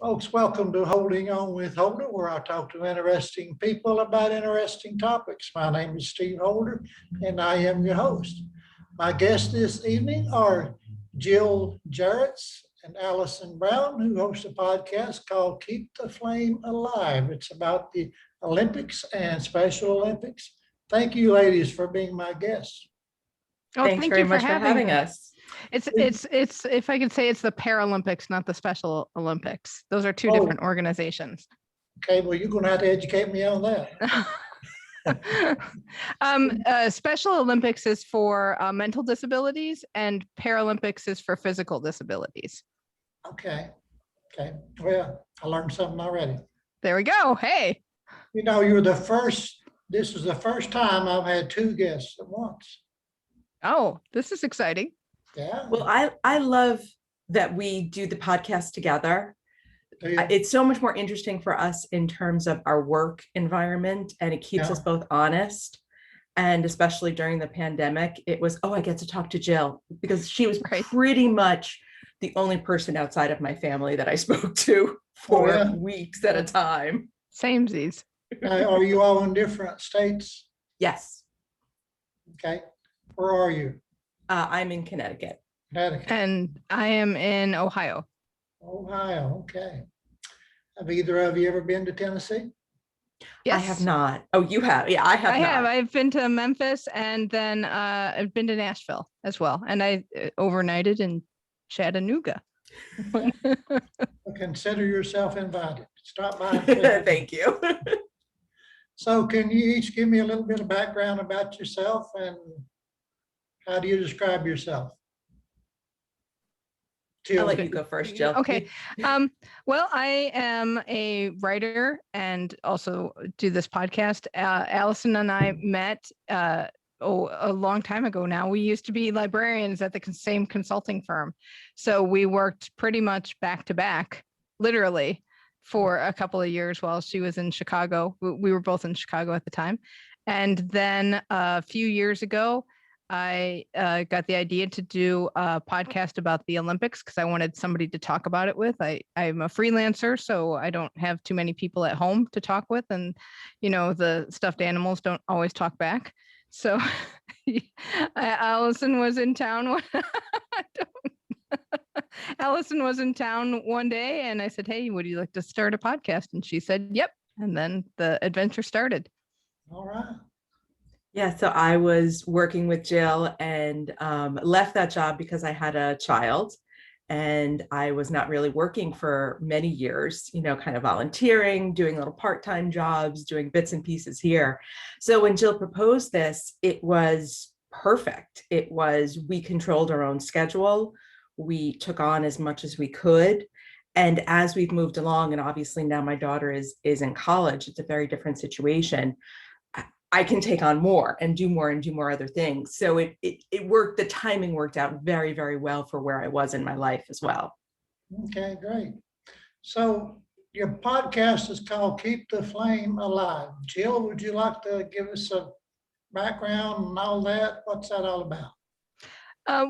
Folks, welcome to Holding On with Holder, where I talk to interesting people about interesting topics. My name is Steve Holder, and I am your host. My guests this evening are Jill Jaracz and Alison Brown, who host a podcast called Keep the Flame Alive. It's about the Olympics and Special Olympics. Thank you, ladies, for being my guests. Oh, Thanks very much for having us. It's if I could say, it's the Paralympics, not the Special Olympics. Those are two different organizations. Okay, well, you're going to have to educate me on that. Special Olympics is for mental disabilities, and Paralympics is for physical disabilities. Okay. Well, I learned something already. There we go. Hey. You know, this is the first time I've had two guests at once. Oh, this is exciting. Yeah. Well, I love that we do the podcast together. Yeah. It's so much more interesting for us in terms of our work environment, and it keeps us both honest. And especially during the pandemic, it was, I get to talk to Jill, because she was pretty much the only person outside of my family that I spoke to for weeks at a time. Samesies. Are you all in different states? Yes. Okay. Where are you? I'm in Connecticut. And I am in Ohio. Ohio. Okay. Have either of you ever been to Tennessee? Yes. I have not. Oh, you have? Yeah, I have. I've been to Memphis, and then I've been to Nashville as well. And I overnighted in Chattanooga. Consider yourself invited. Stop by. Thank you. So can you each give me a little bit of background about yourself, and how do you describe yourself? I'll let you go first, Jill. Okay. Well, I am a writer and also do this podcast. Alison and I met a long time ago now. We used to be librarians at the same consulting firm. So we worked pretty much back to back, literally, for a couple of years while she was in Chicago. We were both in Chicago at the time. And then a few years ago, I got the idea to do a podcast about the Olympics because I wanted somebody to talk about it with. I'm a freelancer, so I don't have too many people at home to talk with. And, the stuffed animals don't always talk back. So Alison was in town. Alison was in town one day, and I said, "Hey, would you like to start a podcast?" And she said, "Yep." And then the adventure started. All right. Yeah, so I was working with Jill and left that job because I had a child, and I was not really working for many years, kind of volunteering, doing little part-time jobs, doing bits and pieces here. So when Jill proposed this, it was perfect. We controlled our own schedule. We took on as much as we could. And as we've moved along, and obviously now my daughter is in college, it's a very different situation. I can take on more and do more other things. So it worked. The timing worked out very, very well for where I was in my life as well. Okay, great. So your podcast is called Keep the Flame Alive. Jill, would you like to give us a background and all that? What's that all about?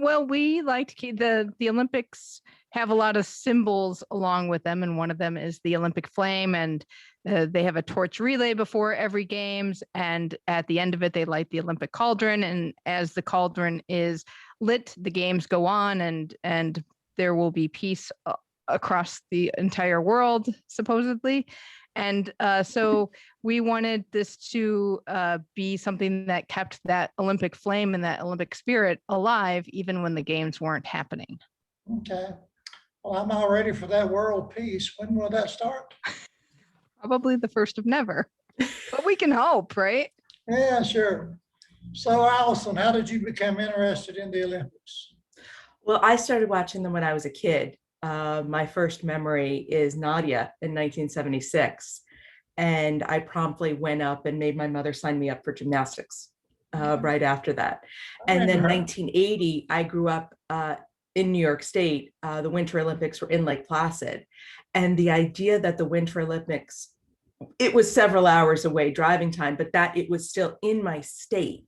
Well, we like to keep the Olympics have a lot of symbols along with them, and one of them is the Olympic flame, and they have a torch relay before every games, and at the end of it, they light the Olympic cauldron, and as the cauldron is lit, the games go on, and there will be peace across the entire world, supposedly. And so we wanted this to be something that kept that Olympic flame and that Olympic spirit alive, even when the games weren't happening. Okay. Well, I'm all ready for that world peace. When will that start? Probably the first of never, but we can hope, right? Yeah, sure. So Alison, how did you become interested in the Olympics? Well, I started watching them when I was a kid. My first memory is Nadia in 1976. And I promptly went up and made my mother sign me up for gymnastics right after that. And then 1980, I grew up in New York State. The Winter Olympics were in Lake Placid. And the idea that the Winter Olympics, it was several hours away driving time, but that it was still in my state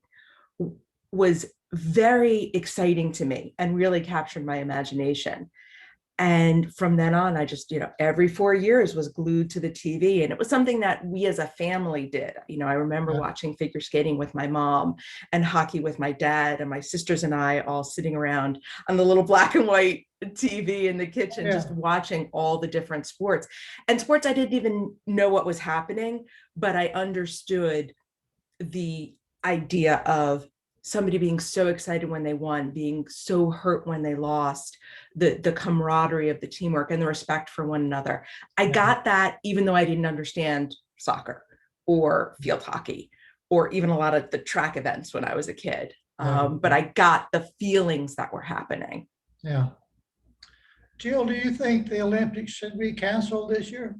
was very exciting to me and really captured my imagination. And from then on, I just, every 4 years was glued to the TV. And it was something that we as a family did. I remember watching figure skating with my mom and hockey with my dad, and my sisters and I all sitting around on the little black and white TV in the kitchen, just watching all the different sports. And sports I didn't even know what was happening, but I understood the idea of somebody being so excited when they won, being so hurt when they lost, the camaraderie of the teamwork and the respect for one another. I got that even though I didn't understand soccer or field hockey or even a lot of the track events when I was a kid. But I got the feelings that were happening. Yeah. Jill, do you think the Olympics should be canceled this year?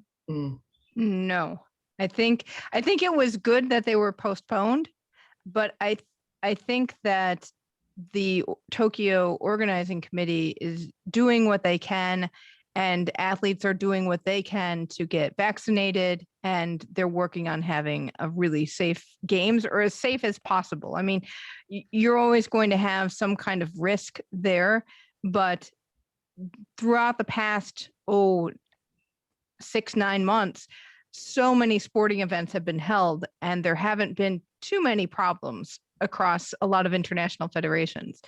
No, I think it was good that they were postponed, but I think that the Tokyo organizing committee is doing what they can, and athletes are doing what they can to get vaccinated, and they're working on having a really safe games, or as safe as possible. I mean, you're always going to have some kind of risk there, but throughout the past 6-9 months, so many sporting events have been held, and there haven't been too many problems across a lot of international federations.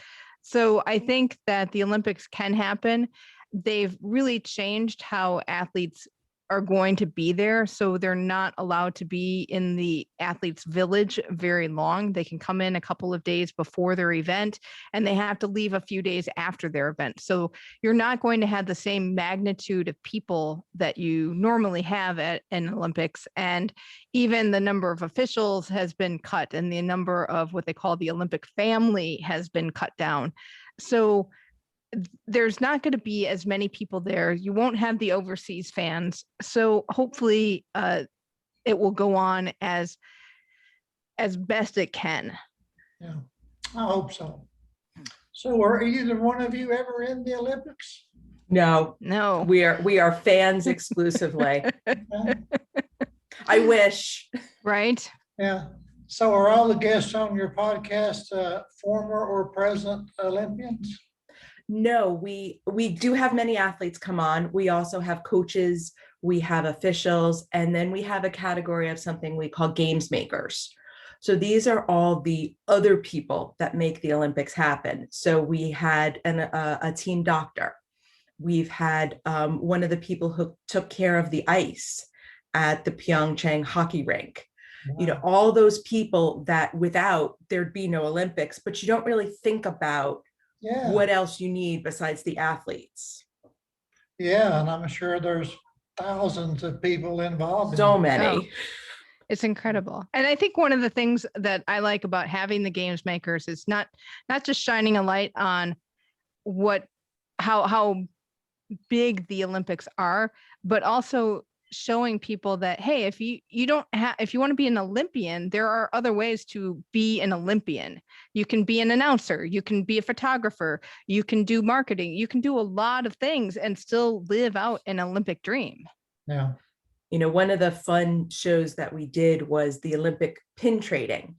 So I think that the Olympics can happen. They've really changed how athletes are going to be there. So they're not allowed to be in the athletes' village very long. They can come in a couple of days before their event, and they have to leave a few days after their event. So you're not going to have the same magnitude of people that you normally have at an Olympics. And even the number of officials has been cut, and the number of what they call the Olympic family has been cut down. So there's not going to be as many people there. You won't have the overseas fans. So hopefully it will go on as best it can. Yeah, I hope so. So are either one of you ever in the Olympics? No, we are fans exclusively. I wish. Right? Yeah. So are all the guests on your podcast former or present Olympians? No, we do have many athletes come on. We also have coaches, we have officials, and then we have a category of something we call games makers. So these are all the other people that make the Olympics happen. So we had a team doctor. We've had one of the people who took care of the ice at the Pyeongchang hockey rink. Wow. All those people that without there'd be no Olympics, but you don't really think about what else you need besides the athletes. Yeah, and I'm sure there's thousands of people involved. So many. Oh, it's incredible. And I think one of the things that I like about having the games makers is not just shining a light on how big the Olympics are, but also showing people that, hey, if you want to be an Olympian, there are other ways to be an Olympian. You can be an announcer, you can be a photographer, you can do marketing, you can do a lot of things and still live out an Olympic dream. Yeah. One of the fun shows that we did was the Olympic pin trading.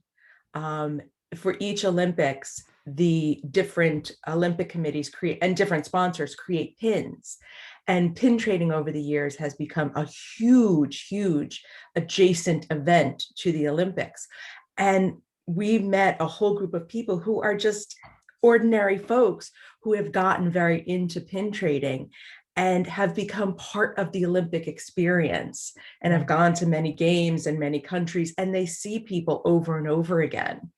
For each Olympics, the different Olympic committees create, and different sponsors create pins. And pin trading over the years has become a huge, huge adjacent event to the Olympics. And we met a whole group of people who are just ordinary folks who have gotten very into pin trading and have become part of the Olympic experience and have gone to many games in many countries, and they see people over and over again.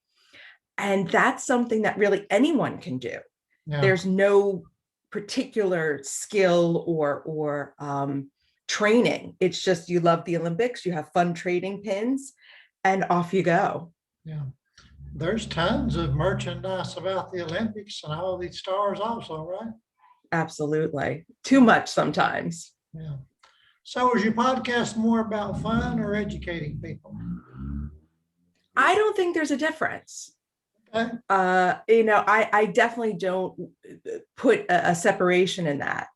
And that's something that really anyone can do. Yeah. There's no particular skill or training. It's just you love the Olympics, you have fun trading pins, and off you go. Yeah. There's tons of merchandise about the Olympics and all these stars also, right? Absolutely. Too much sometimes. Yeah. So is your podcast more about fun or educating people? I don't think there's a difference. Okay. I definitely don't put a separation in that.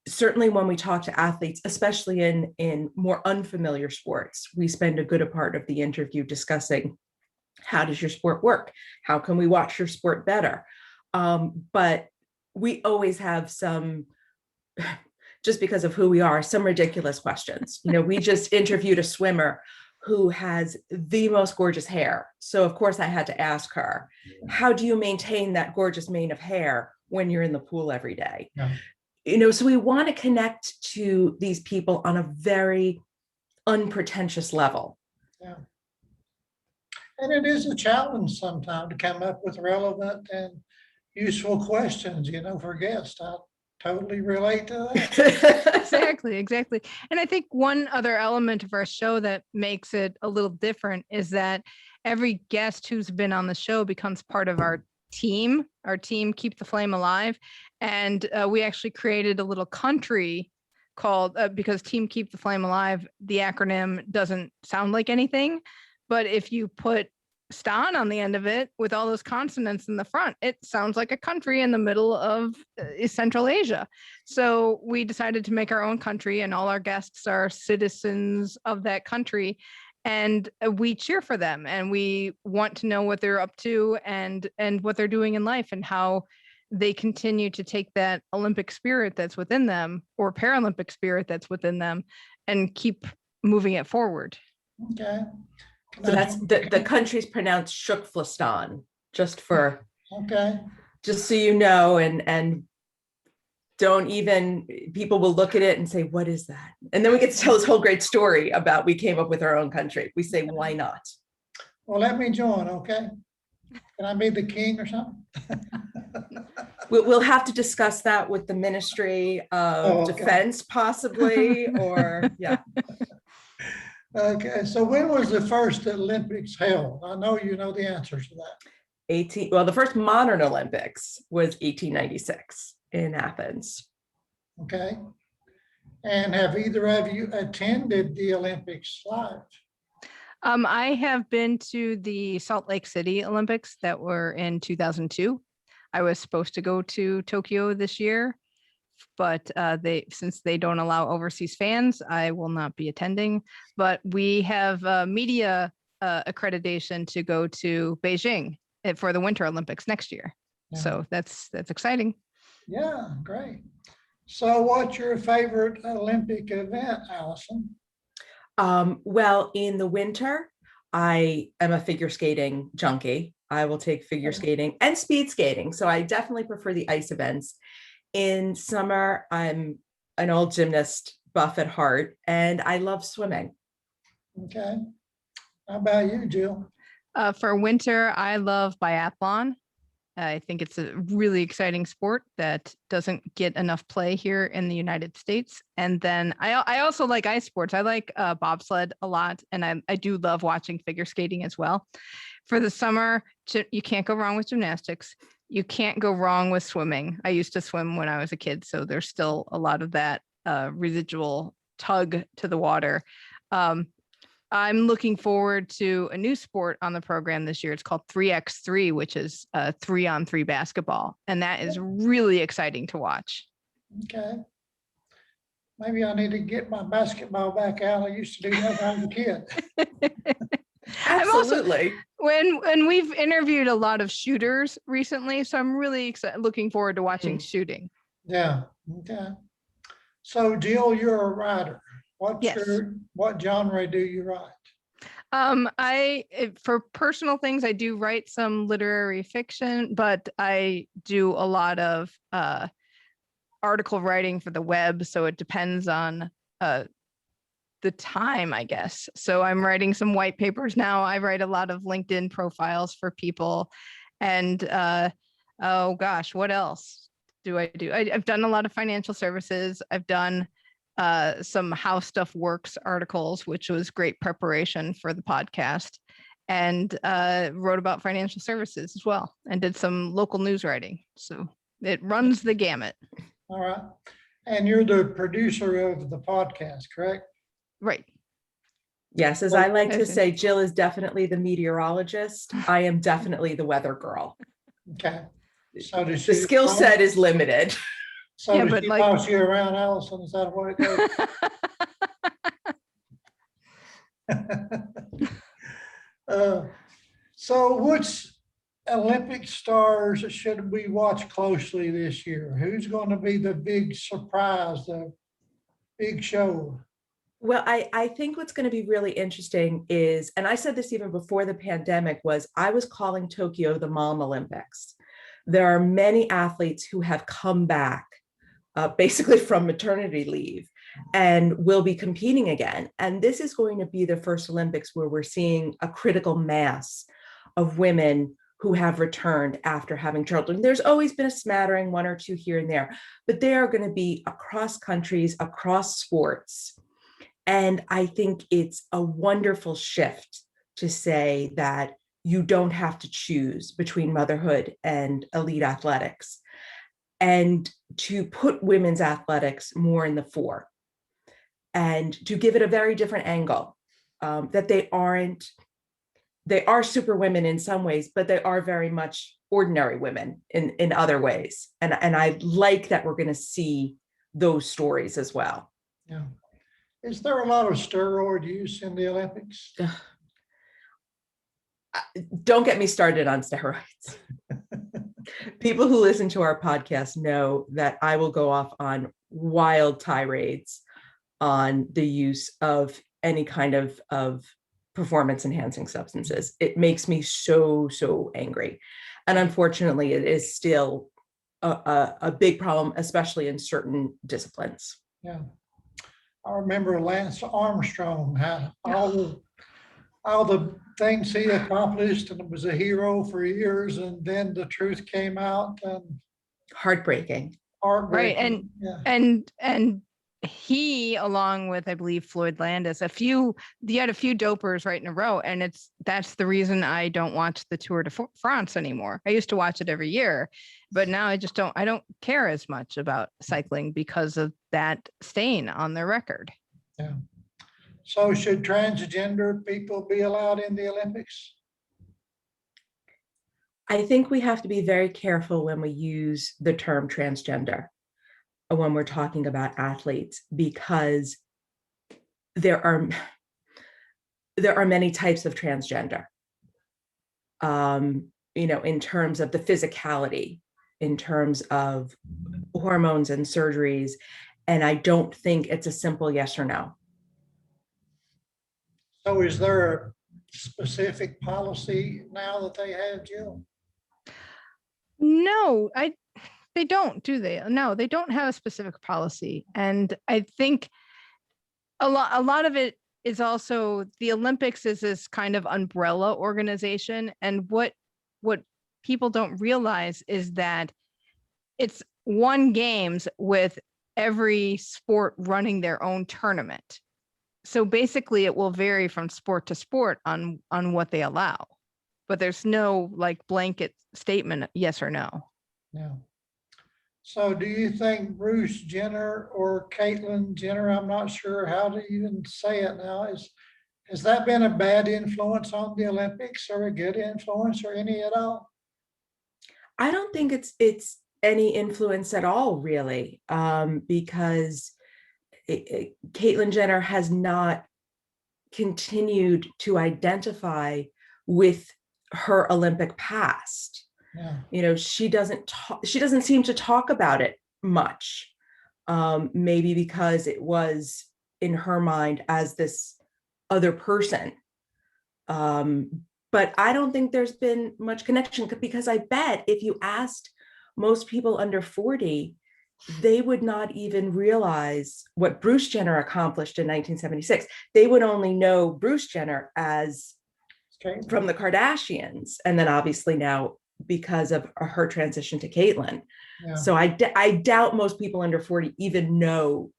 Certainly when we talk to athletes, especially in more unfamiliar sports, we spend a good part of the interview discussing how does your sport work? How can we watch your sport better? But we always have some just because of who we are, some ridiculous questions. We just interviewed a swimmer who has the most gorgeous hair. So of course I had to ask her, how do you maintain that gorgeous mane of hair when you're in the pool every day? Yeah. So we want to connect to these people on a very unpretentious level. Yeah. And it is a challenge sometimes to come up with relevant and useful questions, for guests. I totally relate to that. Exactly. And I think one other element of our show that makes it a little different is that every guest who's been on the show becomes part of our team Keep the Flame Alive. And we actually created a little country called, because Team Keep the Flame Alive, the acronym doesn't sound like anything, but if you put Stan on the end of it with all those consonants in the front, it sounds like a country in the middle of Central Asia. So we decided to make our own country, and all our guests are citizens of that country, and we cheer for them, and we want to know what they're up to and what they're doing in life, and how they continue to take that Olympic spirit that's within them, or Paralympic spirit that's within them, and keep moving it forward. Okay. So that's the country's pronounced Shukflistan, just so you know, and don't even, people will look at it and say, what is that? And then we get to tell this whole great story about we came up with our own country. We say, why not? Well, let me join, okay? Can I be the king or something? We'll have to discuss that with the Ministry of Defense, possibly, or yeah. Okay, so when was the first Olympics held? I know you know the answers to that. Well, the first modern Olympics was 1896 in Athens. Okay. And have either of you attended the Olympics live? I have been to the Salt Lake City Olympics that were in 2002. I was supposed to go to Tokyo this year, but since they don't allow overseas fans, I will not be attending. But we have media accreditation to go to Beijing for the Winter Olympics next year. Yeah. So that's exciting. Yeah, great. So what's your favorite Olympic event, Alison? Well, in the winter, I am a figure skating junkie. I will take figure skating and speed skating. So I definitely prefer the ice events. In summer, I'm an old gymnast buff at heart, and I love swimming. Okay. How about you, Jill? For winter, I love biathlon. I think it's a really exciting sport that doesn't get enough play here in the United States. And then I also like ice sports. I like bobsled a lot, and I do love watching figure skating as well. For the summer, you can't go wrong with gymnastics. You can't go wrong with swimming. I used to swim when I was a kid, so there's still a lot of that residual tug to the water. I'm looking forward to a new sport on the program this year. It's called 3x3, which is 3-on-3 basketball. And that is really exciting to watch. Okay. Maybe I need to get my basketball back out. I used to do that when I was a kid. Absolutely. When we've interviewed a lot of shooters recently, so I'm really looking forward to watching shooting. Yeah. Okay. So Jill, you're a writer. What genre do you write? For personal things, I do write some literary fiction, but I do a lot of article writing for the web. So it depends on the time, I guess. So I'm writing some white papers now. I write a lot of LinkedIn profiles for people. And oh gosh, what else do I do? I've done a lot of financial services. I've done some How Stuff Works articles, which was great preparation for the podcast, and wrote about financial services as well, and did some local news writing. So it runs the gamut. All right. And you're the producer of the podcast, correct? Right. Yes, as I like to say, Jill is definitely the meteorologist. I am definitely the weather girl. Okay. So the skill set is limited. So yeah, does she boss you around, Alison? Is that what it goes? So which Olympic stars should we watch closely this year? Who's going to be the big surprise, the big show? Well, I think what's going to be really interesting is, and I said this even before the pandemic, was I was calling Tokyo the Mom Olympics. There are many athletes who have come back basically from maternity leave and will be competing again. And this is going to be the first Olympics where we're seeing a critical mass of women who have returned after having children. There's always been a smattering, one or two here and there, but they are going to be across countries, across sports. And I think it's a wonderful shift to say that you don't have to choose between motherhood and elite athletics, and to put women's athletics more in the fore, and to give it a very different angle, that they are super women in some ways, but they are very much ordinary women in other ways. And I like that we're going to see those stories as well. Yeah. Is there a lot of steroid use in the Olympics? Don't get me started on steroids. People who listen to our podcast know that I will go off on wild tirades on the use of any kind of performance enhancing substances. It makes me so angry. And unfortunately, it is still a big problem, especially in certain disciplines. Yeah. I remember Lance Armstrong had all the things he accomplished and was a hero for years, and then the truth came out and Heartbreaking. Right. Yeah. And he, along with, I believe, Floyd Landis, you had a few dopers right in a row. And that's the reason I don't watch the Tour de France anymore. I used to watch it every year, but now I don't care as much about cycling because of that stain on their record. Yeah. So should transgender people be allowed in the Olympics? I think we have to be very careful when we use the term transgender when we're talking about athletes, because there are many types of transgender, in terms of the physicality, in terms of hormones and surgeries. And I don't think it's a simple yes or no. So is there a specific policy now that they have, Jill? No, they don't, do they? No, they don't have a specific policy. And I think a lot of it is also the Olympics is this kind of umbrella organization. And what people don't realize is that it's one games with every sport running their own tournament. So basically it will vary from sport to sport on what they allow, but there's no like blanket statement, yes or no. Yeah. So do you think Bruce Jenner or Caitlyn Jenner, I'm not sure how to even say it now, has that been a bad influence on the Olympics or a good influence or any at all? I don't think it's any influence at all, really, because Caitlyn Jenner has not continued to identify with her Olympic past. Yeah. She doesn't seem to talk about it much, maybe because it was in her mind as this other person. But I don't think there's been much connection, because I bet if you asked most people under 40, they would not even realize what Bruce Jenner accomplished in 1976. They would only know Bruce Jenner as from the Kardashians. And then obviously now because of her transition to Caitlyn. Yeah. So I doubt most people under 40 even know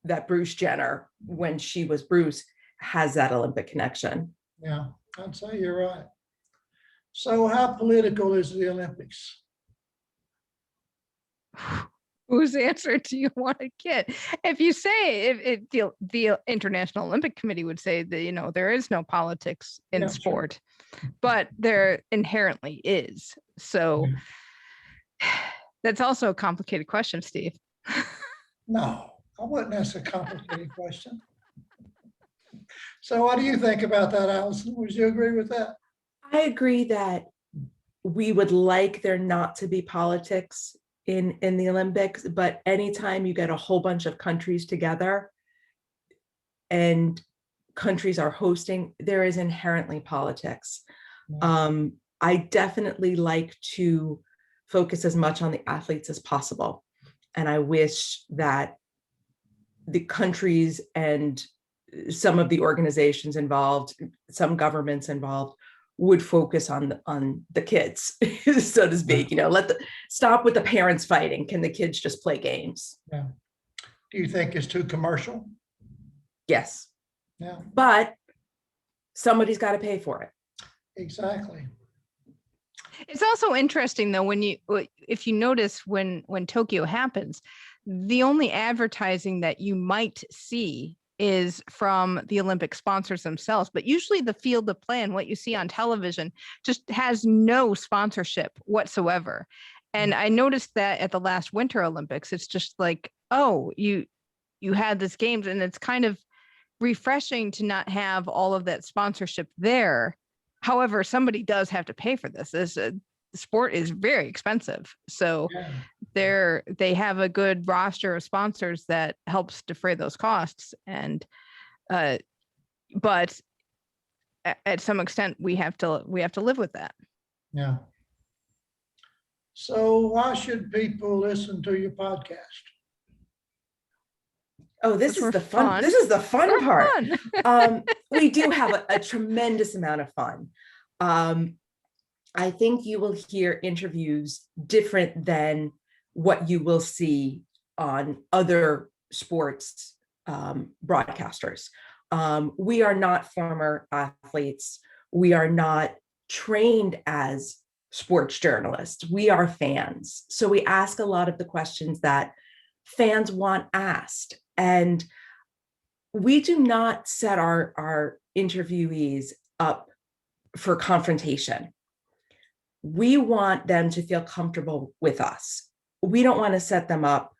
that Bruce Jenner, when she was Bruce, has that Olympic connection. Yeah, I'd say you're right. So how political is the Olympics? Whose answer do you want to get? If you say the International Olympic Committee would say that, there is no politics in sport, sure, but there inherently is. So that's also a complicated question, Steve. No, I wouldn't ask a complicated question. So what do you think about that, Alison? Would you agree with that? I agree that we would like there not to be politics in the Olympics, but anytime you get a whole bunch of countries together and countries are hosting, there is inherently politics. I definitely like to focus as much on the athletes as possible. And I wish that the countries and some of the organizations involved, some governments involved, would focus on the kids, so to speak. Stop with the parents fighting. Can the kids just play games? Yeah. Do you think it's too commercial? Yes. Yeah. But somebody's got to pay for it. Exactly. It's also interesting though, if you notice when Tokyo happens, the only advertising that you might see is from the Olympic sponsors themselves, but usually the field of play and what you see on television just has no sponsorship whatsoever. And I noticed that at the last Winter Olympics, it's just like, oh, you had this games, and it's kind of refreshing to not have all of that sponsorship there. However, somebody does have to pay for this. This sport is very expensive. So they have a good roster of sponsors that helps defray those costs. And but at some extent we have to live with that. Yeah. So why should people listen to your podcast? Oh, this is the fun. This is the fun part. We do have a tremendous amount of fun. I think you will hear interviews different than what you will see on other sports broadcasters. We are not former athletes. We are not trained as sports journalists. We are fans. So we ask a lot of the questions that fans want asked. And we do not set our interviewees up for confrontation. We want them to feel comfortable with us. We don't want to set them up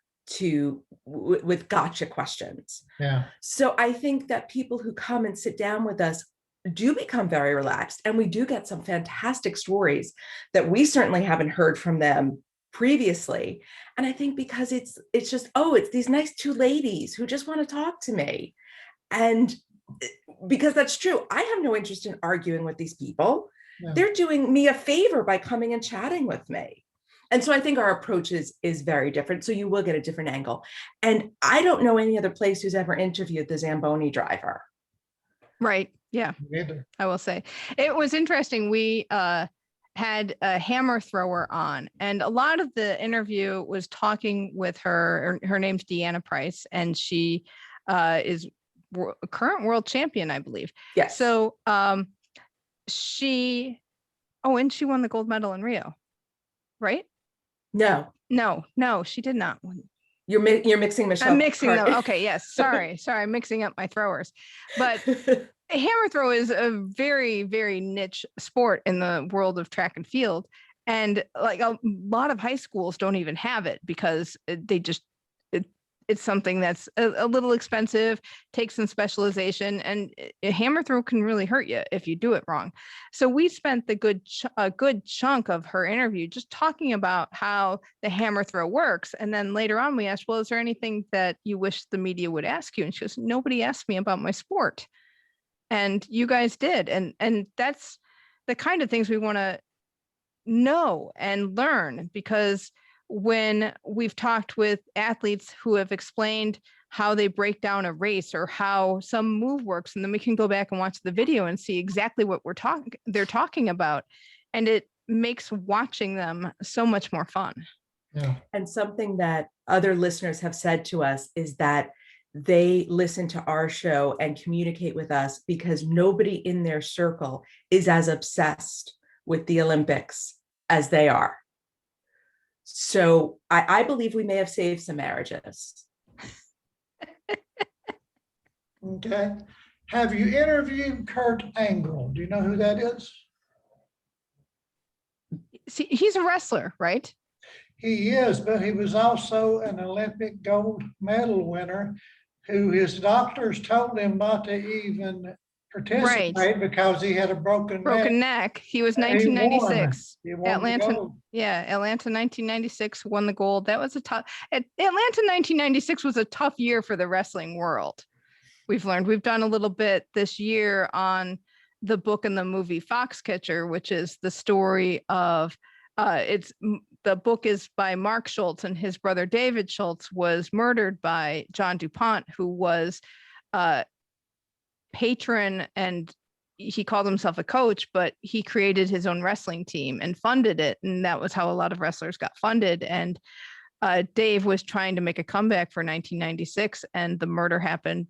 with gotcha questions. Yeah. So I think that people who come and sit down with us do become very relaxed, and we do get some fantastic stories that we certainly haven't heard from them previously. And I think because it's just, it's these nice two ladies who just want to talk to me. And because that's true, I have no interest in arguing with these people. Yeah. They're doing me a favor by coming and chatting with me. And so I think our approach is very different. So you will get a different angle. And I don't know any other place who's ever interviewed the Zamboni driver. Right. Yeah. Either. I will say it was interesting. We had a hammer thrower on, and a lot of the interview was talking with her. Her name's Deanna Price, and she is a current world champion, I believe. Yes. So and she won the gold medal in Rio, right? No, she did not. You're mixing Michelle. I'm mixing them. Okay, yes. Sorry, I'm mixing up my throwers. But a hammer throw is a very, very niche sport in the world of track and field. And like a lot of high schools don't even have it because it's something that's a little expensive, takes some specialization, and a hammer throw can really hurt you if you do it wrong. So we spent a good chunk of her interview just talking about how the hammer throw works. And then later on we asked, well, is there anything that you wish the media would ask you? And she goes, nobody asked me about my sport. And you guys did. And that's the kind of things we want to know and learn, because when we've talked with athletes who have explained how they break down a race or how some move works, and then we can go back and watch the video and see exactly what they're talking about. And it makes watching them so much more fun. Yeah. And something that other listeners have said to us is that they listen to our show and communicate with us because nobody in their circle is as obsessed with the Olympics as they are. So I believe we may have saved some marriages. Okay. Have you interviewed Kurt Angle? Do you know who that is? See, he's a wrestler, right? He is, but he was also an Olympic gold medal winner who his doctors told him not to even participate because he had a broken neck. He was And he won. 1996. He won the Atlanta, gold. Atlanta 1996 won the gold. That was a tough. Atlanta 1996 was a tough year for the wrestling world. We've learned. We've done a little bit this year on the book and the movie Foxcatcher, which is the story of the book is by Mark Schultz, and his brother David Schultz was murdered by John DuPont, who was patron, and he called himself a coach, but he created his own wrestling team and funded it. And that was how a lot of wrestlers got funded. And Dave was trying to make a comeback for 1996, and the murder happened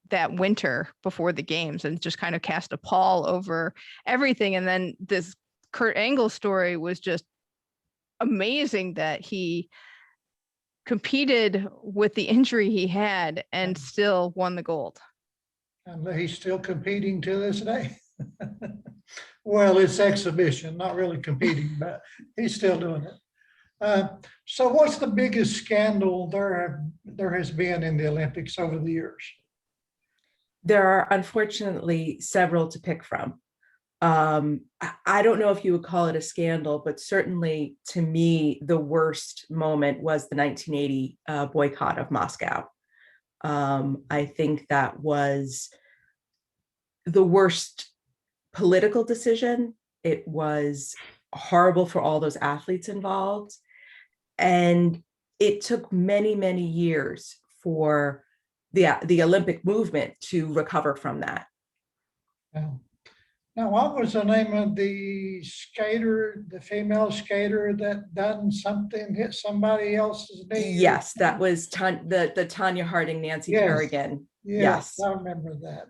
that winter before the games and just kind of cast a pall over everything. And then this Kurt Angle story was just amazing, that he competed with the injury he had and still won the gold. And he's still competing to this day. Well, it's exhibition, not really competing, but he's still doing it. So what's the biggest scandal there has been in the Olympics over the years? There are unfortunately several to pick from. I don't know if you would call it a scandal, but certainly to me, the worst moment was the 1980 boycott of Moscow. I think that was the worst political decision. It was horrible for all those athletes involved. And it took many, many years for the Olympic movement to recover from that. Yeah. Now, what was the name of the skater, the female skater that done something, hit somebody else's knee? Yes, that was the Tanya Harding, Nancy Kerrigan. Yes, I remember that.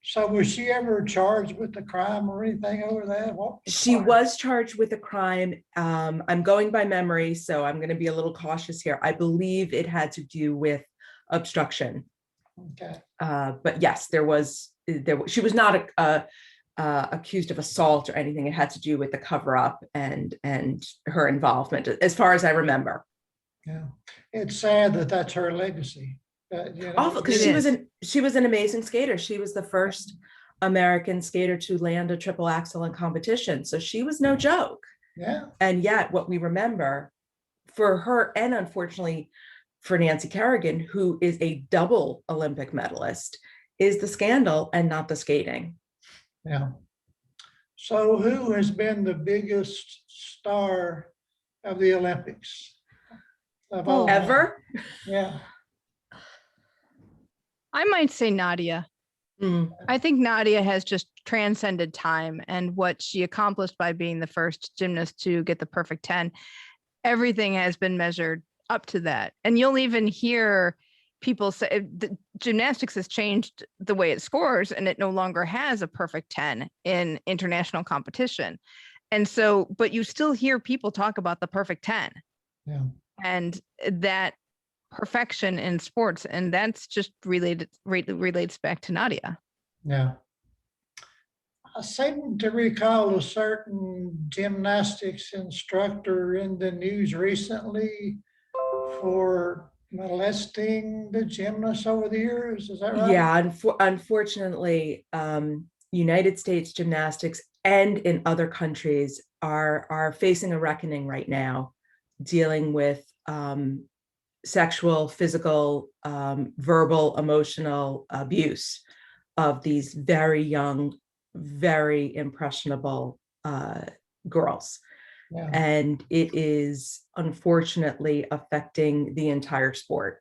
So was she ever charged with the crime or anything over that? She was charged with a crime. I'm going by memory, so I'm going to be a little cautious here. I believe it had to do with obstruction. Okay. But yes, she was not accused of assault or anything. It had to do with the cover up and her involvement, as far as I remember. Yeah, it's sad that that's her legacy. Awful, because she was an amazing skater. She was the first American skater to land a triple axel in competition, so she was no joke. Yeah. And yet, what we remember for her, and unfortunately for Nancy Kerrigan, who is a double Olympic medalist, is the scandal and not the skating. Yeah. So who has been the biggest star of the Olympics? Ever? Yeah. I might say Nadia. I think Nadia has just transcended time, and what she accomplished by being the first gymnast to get the perfect 10. Everything has been measured up to that. And you'll even hear people say gymnastics has changed the way it scores, and it no longer has a perfect 10 in international competition. And so, but you still hear people talk about the perfect 10. Yeah. And that perfection in sports, and that's just relates back to Nadia. Yeah. I seem to recall a certain gymnastics instructor in the news recently for molesting the gymnasts over the years. Is that right? Yeah, unfortunately, United States gymnastics and in other countries are facing a reckoning right now, dealing with sexual, physical, verbal, emotional abuse of these very young, very impressionable girls. Yeah. And it is unfortunately affecting the entire sport,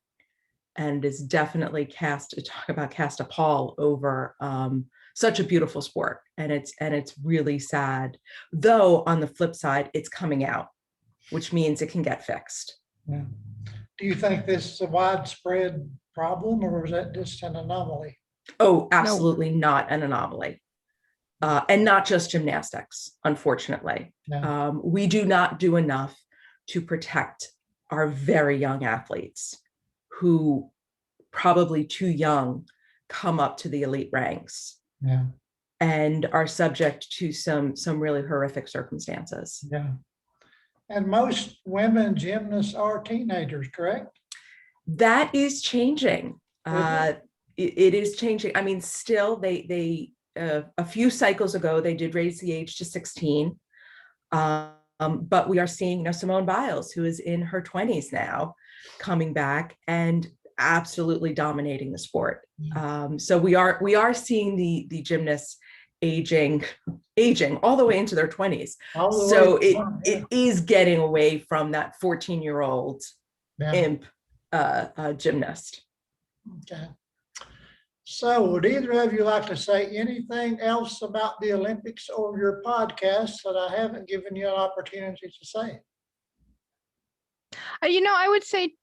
and is definitely cast a pall over such a beautiful sport. And it's really sad, though on the flip side, it's coming out, which means it can get fixed. Yeah. Do you think this is a widespread problem, or is that just an anomaly? Oh, absolutely not an anomaly. And not just gymnastics, unfortunately. No. We do not do enough to protect our very young athletes who probably too young come up to the elite ranks. Yeah. And are subject to some really horrific circumstances. Yeah. And most women gymnasts are teenagers, correct? That is changing. It is changing. I mean, still they a few cycles ago, they did raise the age to 16. But we are seeing, Simone Biles, who is in her 20s now, coming back and absolutely dominating the sport. So we are seeing the gymnasts aging all the way into their 20s. So it is getting away from that 14-year-old imp gymnast. Okay. So would either of you like to say anything else about the Olympics or your podcast that I haven't given you an opportunity to say? I would say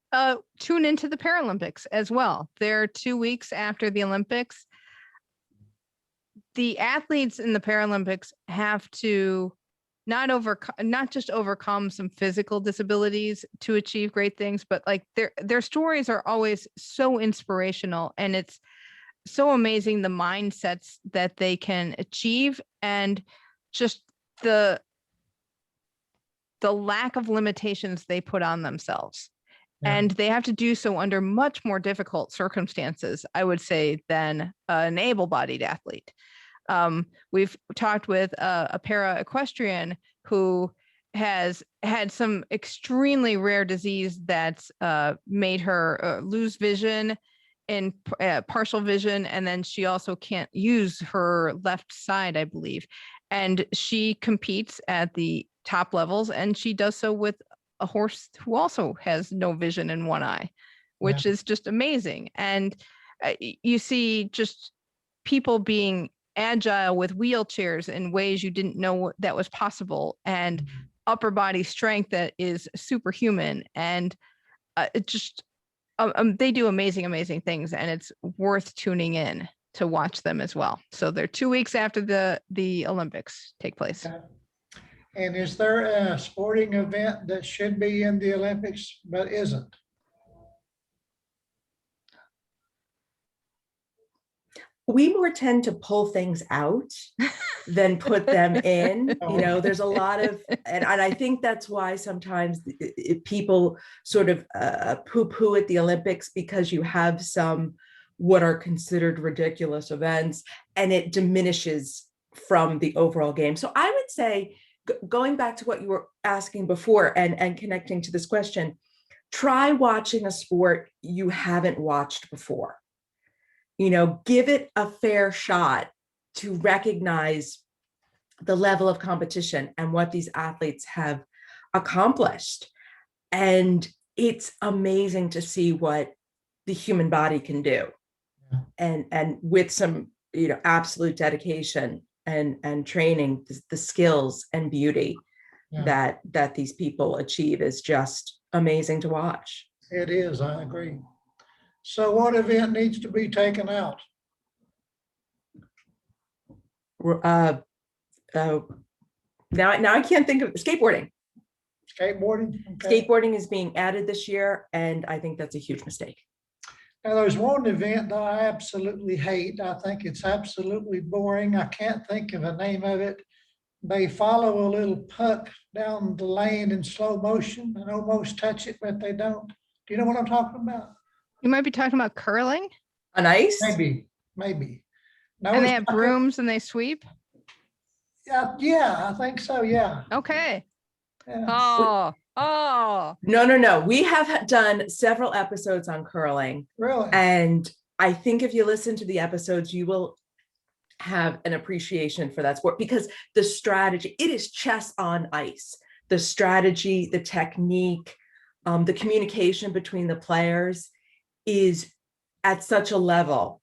tune into the Paralympics as well. They're 2 weeks after the Olympics. The athletes in the Paralympics have to not just overcome some physical disabilities to achieve great things, but like their stories are always so inspirational, and it's so amazing the mindsets that they can achieve, and just the lack of limitations they put on themselves. Yeah. And they have to do so under much more difficult circumstances, I would say, than an able-bodied athlete. We've talked with a para equestrian who has had some extremely rare disease that's made her lose vision and partial vision, and then she also can't use her left side, I believe. And she competes at the top levels, and she does so with a horse who also has no vision in one eye, which is just amazing. And you see just people being agile with wheelchairs in ways you didn't know that was possible, and upper body strength that is superhuman. And it just they do amazing things, and it's worth tuning in to watch them as well. So they're 2 weeks after the Olympics take place. Okay. And is there a sporting event that should be in the Olympics but isn't? We more tend to pull things out than put them in. There's a lot of, and I think that's why sometimes people sort of poo-poo at the Olympics, because you have some what are considered ridiculous events, and it diminishes from the overall game. So I would say, going back to what you were asking before and connecting to this question, try watching a sport you haven't watched before. Give it a fair shot to recognize the level of competition and what these athletes have accomplished. And it's amazing to see what the human body can do. And with some, absolute dedication and training, the skills and beauty that these people achieve is just amazing to watch. It is, I agree. So what event needs to be taken out? Now I can't think of skateboarding. Skateboarding? Okay. Skateboarding is being added this year, and I think that's a huge mistake. Now, there's one event that I absolutely hate. I think it's absolutely boring. I can't think of the name of it. They follow a little puck down the lane in slow motion and almost touch it, but they don't. Do you know what I'm talking about? You might be talking about curling? On ice? Maybe. No, and they have brooms and they sweep? Yeah, I think so, yeah. Okay. Yeah. Oh. No. We have done several episodes on curling. Really? And I think if you listen to the episodes, you will have an appreciation for that sport, because the strategy, it is chess on ice. The strategy, the technique, the communication between the players is at such a level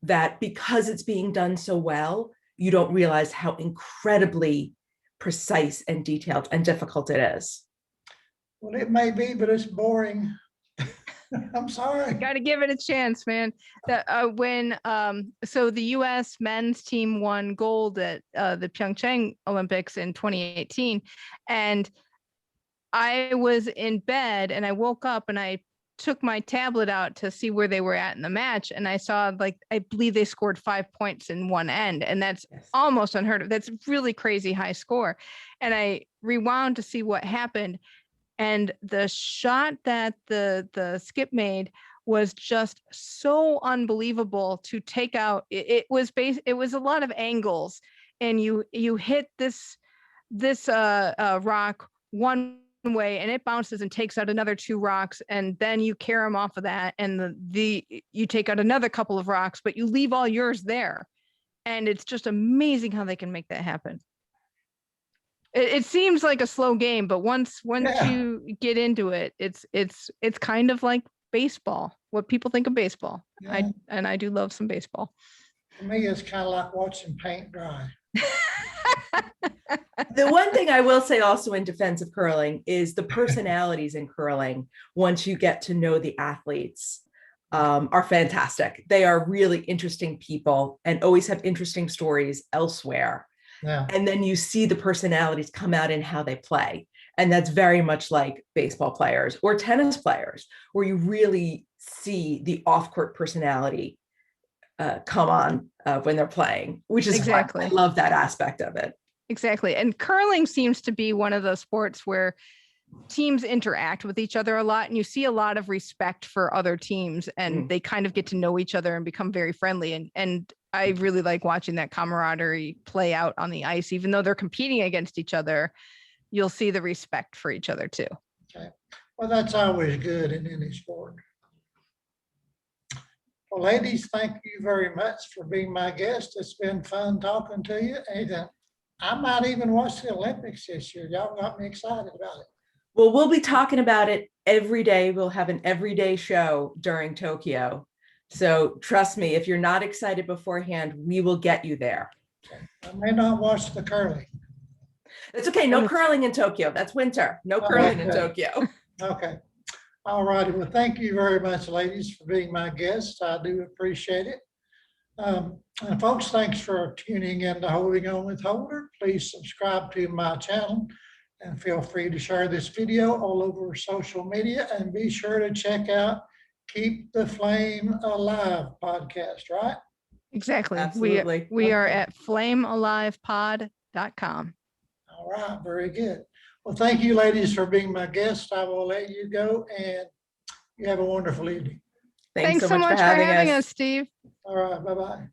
that, because it's being done so well, you don't realize how incredibly precise and detailed and difficult it is. Well, it may be, but it's boring. I'm sorry. Got to give it a chance, man. So the U.S. men's team won gold at the Pyeongchang Olympics in 2018, and I was in bed and I woke up and I took my tablet out to see where they were at in the match, and I saw, I believe they scored 5 points in one end, and that's almost unheard of. That's really crazy high score. And I rewound to see what happened. And the shot that the skip made was just so unbelievable to take out. It was a lot of angles, and you hit this rock one way and it bounces and takes out another 2 rocks, and then you carry them off of that, and you take out another couple of rocks, but you leave all yours there. And it's just amazing how they can make that happen. It seems like a slow game, but once you get into it, it's kind of like baseball, what people think of baseball. Yeah. I do love some baseball. For me, it's kind of like watching paint dry. The one thing I will say also in defense of curling is the personalities in curling, once you get to know the athletes, are fantastic. They are really interesting people and always have interesting stories elsewhere. Yeah. And then you see the personalities come out in how they play. And that's very much like baseball players or tennis players, where you really see the off-court personality come on when they're playing, which is Exactly. fun. I love that aspect of it. Exactly. And curling seems to be one of those sports where teams interact with each other a lot, and you see a lot of respect for other teams, and they kind of get to know each other and become very friendly. And I really like watching that camaraderie play out on the ice. Even though they're competing against each other, you'll see the respect for each other too. Okay. Well, that's always good in any sport. Well, ladies, thank you very much for being my guest. It's been fun talking to you. And I might even watch the Olympics this year. Y'all got me excited about it. Well, we'll be talking about it every day. We'll have an everyday show during Tokyo. So trust me, if you're not excited beforehand, we will get you there. Okay. I may not watch the curling. It's okay. No curling in Tokyo. That's winter. No curling in Tokyo. Okay. All righty. Well, thank you very much, ladies, for being my guests. I do appreciate it. And folks, thanks for tuning in to Holding On with Holder. Please subscribe to my channel and feel free to share this video all over social media, and be sure to check out Keep the Flame Alive podcast, right? Exactly. Absolutely. We are at flamealivepod.com. All right, very good. Well, thank you, ladies, for being my guests. I will let you go, and you have a wonderful evening. Thanks so much for having us, Steve. All right, bye-bye.